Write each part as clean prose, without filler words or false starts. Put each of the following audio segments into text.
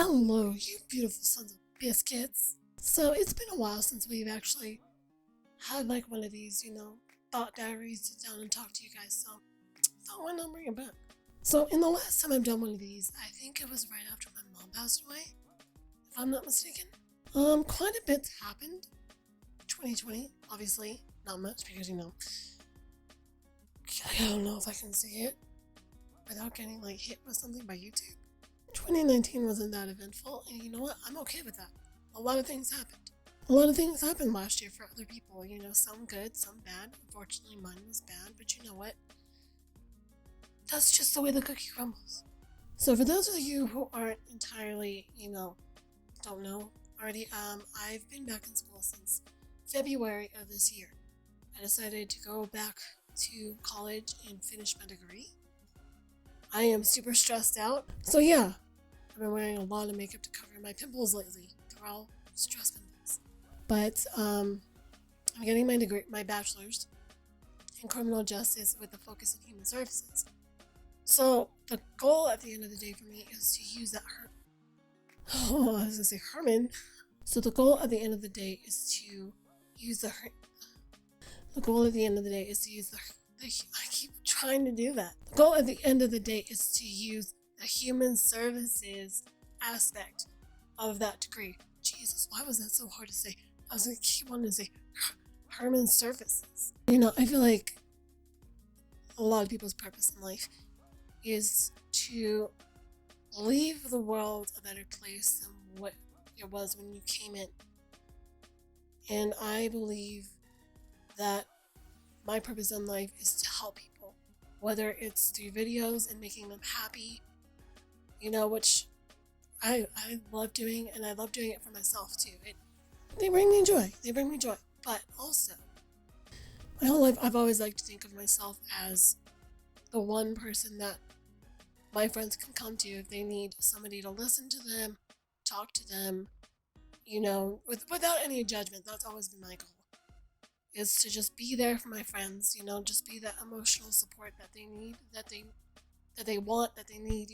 Hello, you beautiful sons of biscuits. So it's been a while since we've actually had like one of these, thought diaries, sit down and talk to you guys. So thought why not bring it back? So in the last time I've done one of these, I think it was right after my mom passed away, if I'm not mistaken. Quite a bit's happened. 2020, obviously, not much because I don't know if I can say it without getting like hit with something by YouTube. 2019 wasn't that eventful, and you know what? I'm okay with that. A lot of things happened. A lot of things happened last year for other people, some good, some bad. Unfortunately, mine was bad, but you know what? That's just the way the cookie crumbles. So for those of you who aren't entirely, don't know already, I've been back in school since February of this year. I decided to go back to college and finish my degree. I am super stressed out. So yeah, I've been wearing a lot of makeup to cover my pimples lately. They're all stress pimples. But I'm getting my degree, my bachelor's in criminal justice with a focus in human services. So the goal at the end of the day for me is to use that I was gonna say Herman. So the goal at the end of the day is to use the goal at the end of the day is to use I keep trying to do that. The goal at the end of the day is to use the human services aspect of that degree. Jesus, why was that so hard to say? I was going to keep wanting to say Herman Services. I feel like a lot of people's purpose in life is to leave the world a better place than what it was when you came in. And I believe that my purpose in life is to help people, whether it's through videos and making them happy, which I love doing, and I love doing it for myself too. They bring me joy. But also, my whole life, I've always liked to think of myself as the one person that my friends can come to if they need somebody to listen to them, talk to them, without any judgment. That's always been my goal. Is to just be there for my friends, just be that emotional support that they need, that they want, that they need,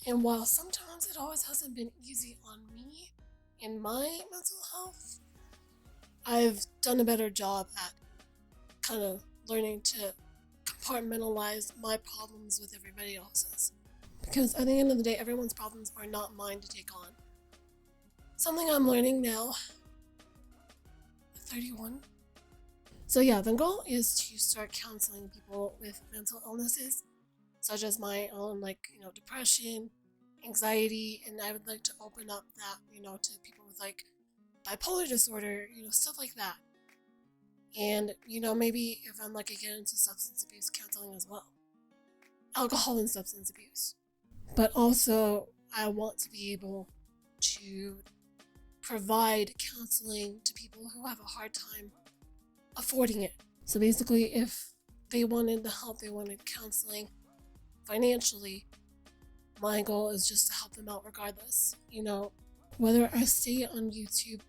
And while sometimes it always hasn't been easy on me in my mental health, I've done a better job at kind of learning to compartmentalize my problems with everybody else's. Because at the end of the day, everyone's problems are not mine to take on. Something I'm learning now. 31. So yeah, the goal is to start counseling people with mental illnesses, such as my own, depression, anxiety, and I would like to open up that, to people with bipolar disorder, stuff like that. And, maybe if I'm lucky, get into substance abuse counseling as well. Alcohol and substance abuse. But also, I want to be able to provide counseling to people who have a hard time affording it. So basically, if they wanted the help, they wanted counseling financially, my goal is just to help them out regardless. Whether I stay on YouTube,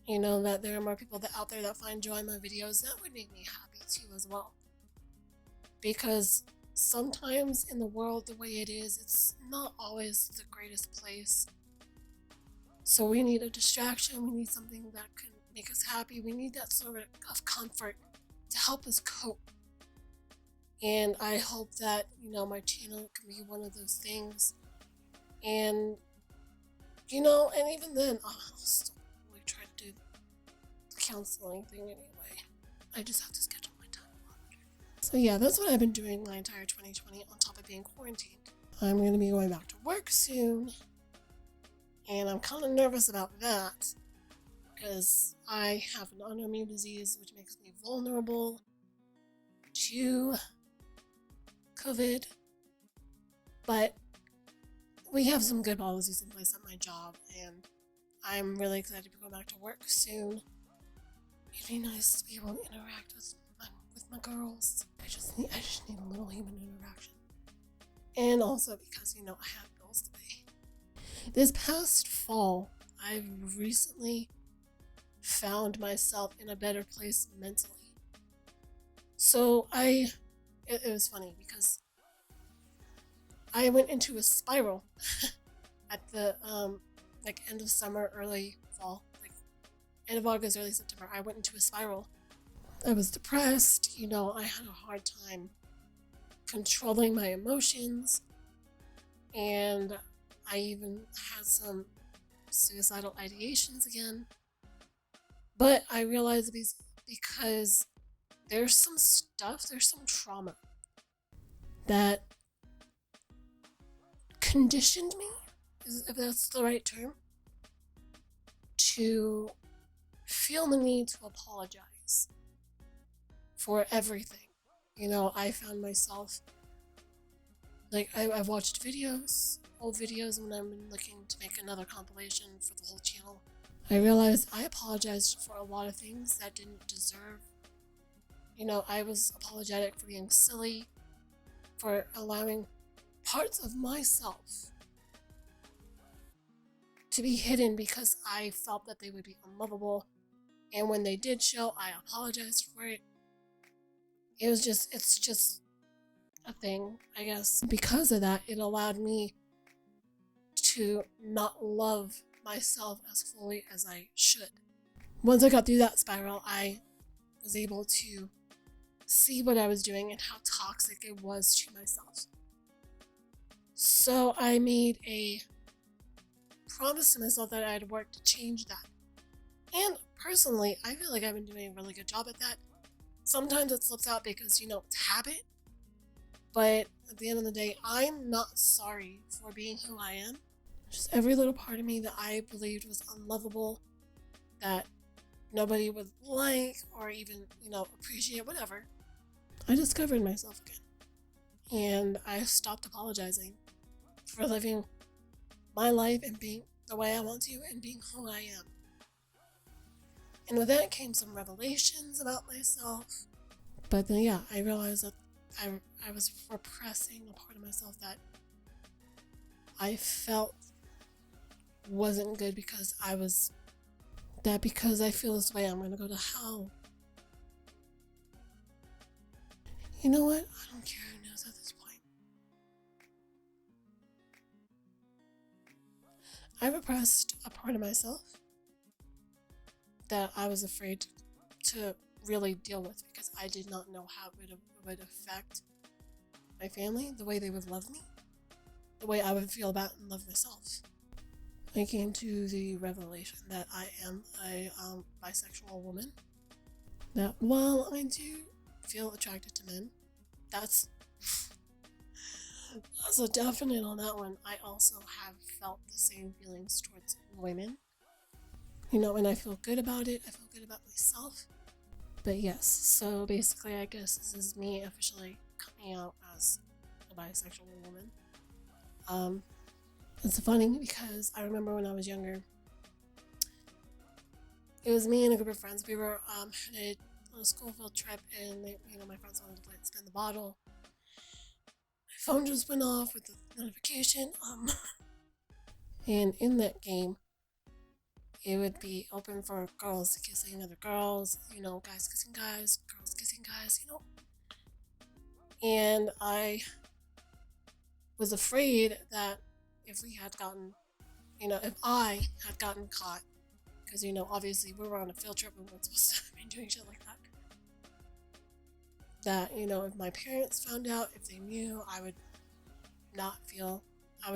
that there are more people out there that find joy in my videos, that would make me happy too as well. Because sometimes in the world the way it is, it's not always the greatest place. So we need a distraction, we need something that can make us happy, we need that sort of comfort to help us cope. And I hope that, my channel can be one of those things. And, and even then, I'll still really try to do the counseling thing anyway. I just have to schedule my time a lot better. So yeah, that's what I've been doing my entire 2020 on top of being quarantined. I'm going to be going back to work soon. And I'm kind of nervous about that because I have an autoimmune disease which makes me vulnerable to COVID. But we have some good policies in place at my job, and I'm really excited to go back to work soon. It'd be nice to be able to interact with my girls. I just need a little human interaction. And also because, I have bills to pay. This past fall, I've recently found myself in a better place mentally. So it was funny because I went into a spiral at the like end of summer, early fall, like end of August, early September. I went into a spiral. I was depressed. I had a hard time controlling my emotions, and I even had some suicidal ideations again. But I realized because there's some stuff, there's some trauma that conditioned me, if that's the right term, to feel the need to apologize for everything. I found myself, like, I've watched old videos, when I'm looking to make another compilation for the whole channel. I realized I apologized for a lot of things that didn't deserve. I was apologetic for being silly, for allowing parts of myself to be hidden because I felt that they would be unlovable. And when they did show, I apologized for it. It's just a thing, I guess. Because of that, it allowed me to not love myself as fully as I should. Once I got through that spiral, I was able to see what I was doing and how toxic it was to myself. So I made a promise to myself that I'd work to change that. And personally, I feel like I've been doing a really good job at that. Sometimes it slips out because, it's habit. But at the end of the day, I'm not sorry for being who I am. Just every little part of me that I believed was unlovable, that nobody would like or even, appreciate, whatever. I discovered myself again. And I stopped apologizing for living my life and being the way I want to and being who I am. And with that came some revelations about myself. But then, yeah, I realized that I was repressing a part of myself that I felt wasn't good because because I feel this way, I'm going to go to hell. You know what? I don't care who knows at this point. I repressed a part of myself that I was afraid to really deal with because I did not know how it would affect my family, the way they would love me, the way I would feel about and love myself. I came to the revelation that I am a bisexual woman. That while I do feel attracted to men, that's a definite on that one. I also have felt the same feelings towards women. And I feel good about it. I feel good about myself. But yes, so basically, I guess this is me officially coming out as a bisexual woman. It's funny because I remember when I was younger, it was me and a group of friends. We were headed on a school field trip, and my friends wanted to play Spin the Bottle. My phone just went off with the notification. And in that game, it would be open for girls kissing other girls, guys kissing guys, girls kissing guys, And I was afraid that if I had gotten caught, because, obviously we were on a field trip, we weren't supposed to be doing shit like that. That, if my parents found out, if they knew, I would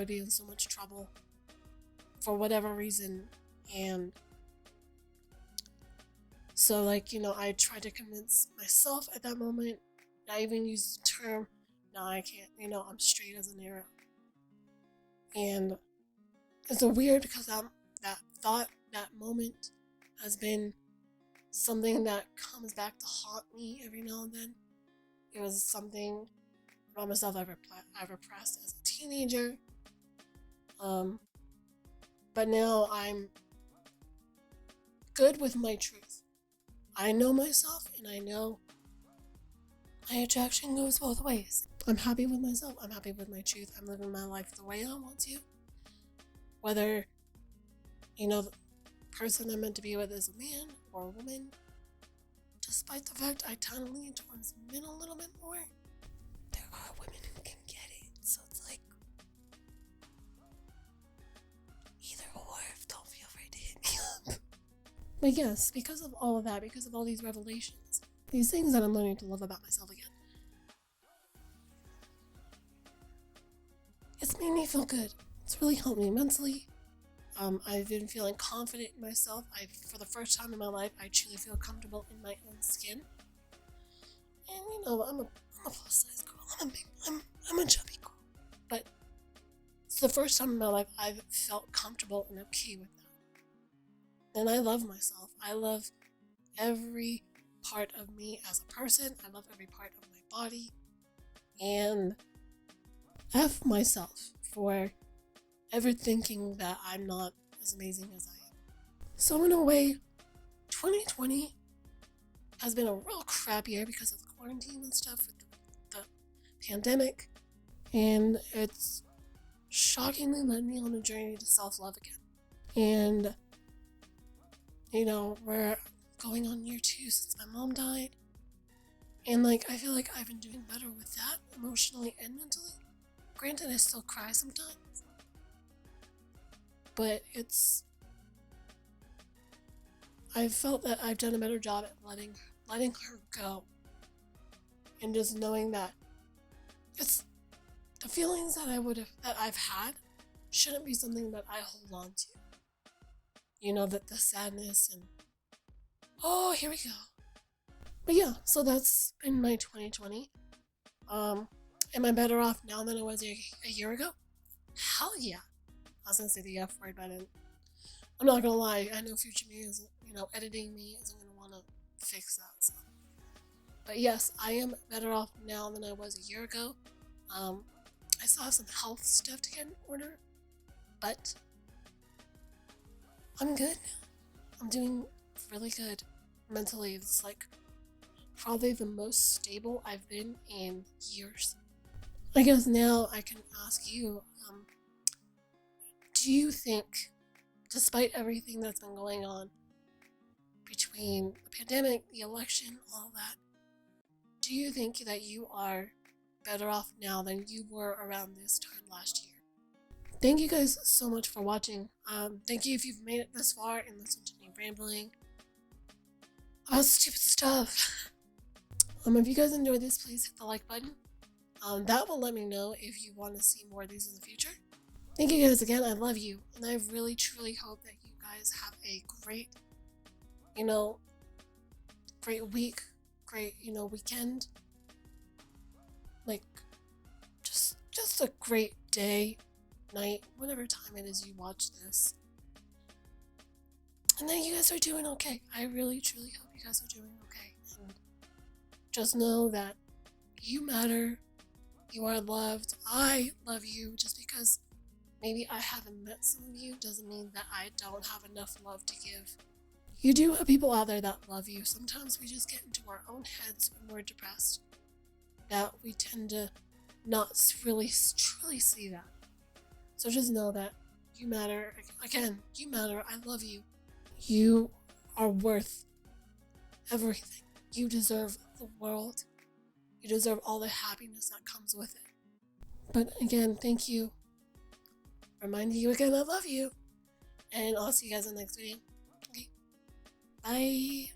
be in so much trouble for whatever reason. And so, I tried to convince myself at that moment. I even used the term, no, I can't, I'm straight as an arrow. And it's so weird because that thought, that moment has been something that comes back to haunt me every now and then. It was something about myself I repressed as a teenager. But now I'm good with my truth. I know myself, and I know my attraction goes both ways. I'm happy with myself. I'm happy with my truth. I'm living my life the way I want to. Whether, the person I'm meant to be with is a man or a woman, despite the fact I tend to lean towards men a little bit more, there are women who can get it. So it's like, But yes, because of all of that, because of all these revelations, these things that I'm learning to love about myself again, it's made me feel good. It's really helped me mentally. I've been feeling confident in myself. For the first time in my life, I truly feel comfortable in my own skin. And I'm a plus size girl. I'm a chubby girl. But it's the first time in my life I've felt comfortable and okay with that. And I love myself. I love every part of me as a person. I love every part of my body. And F myself for ever thinking that I'm not as amazing as I am. So in a way, 2020 has been a real crap year because of the quarantine and stuff with the pandemic. And it's shockingly led me on a journey to self-love again. And, we're going on year 2 since my mom died. And I feel like I've been doing better with that emotionally and mentally. Granted, I still cry sometimes. But I've felt that I've done a better job at letting her go. And just knowing that it's the feelings that I've had shouldn't be something that I hold on to. That the sadness and here we go. But yeah, so that's been my 2020. Am I better off now than I was a year ago? Hell yeah. I was gonna say the F word, but I'm not gonna lie. I know future me isn't, editing me isn't gonna want to fix that. So. But yes, I am better off now than I was a year ago. I still have some health stuff to get in order, but I'm good now. I'm doing really good mentally. It's probably the most stable I've been in years. I guess now I can ask you, do you think, despite everything that's been going on between the pandemic, the election, all that, do you think that you are better off now than you were around this time last year? Thank you guys so much for watching. Thank you if you've made it this far and listened to me rambling about stupid stuff. If you guys enjoyed this, please hit the like button. That will let me know if you want to see more of these in the future. Thank you guys again. I love you. And I really, truly hope that you guys have a great, great week, great, weekend. Just a great day, night, whatever time it is you watch this. And that you guys are doing okay. I really, truly hope you guys are doing okay. And just know that you matter. You are loved. I love you. Just because maybe I haven't met some of you doesn't mean that I don't have enough love to give. You do have people out there that love you. Sometimes we just get into our own heads when we're depressed. That we tend to not really truly see that. So just know that you matter. Again, you matter. I love you. You are worth everything. You deserve the world. You deserve all the happiness that comes with it. But again, thank you. Reminding you again, I love you. And I'll see you guys in the next video. Okay. Bye.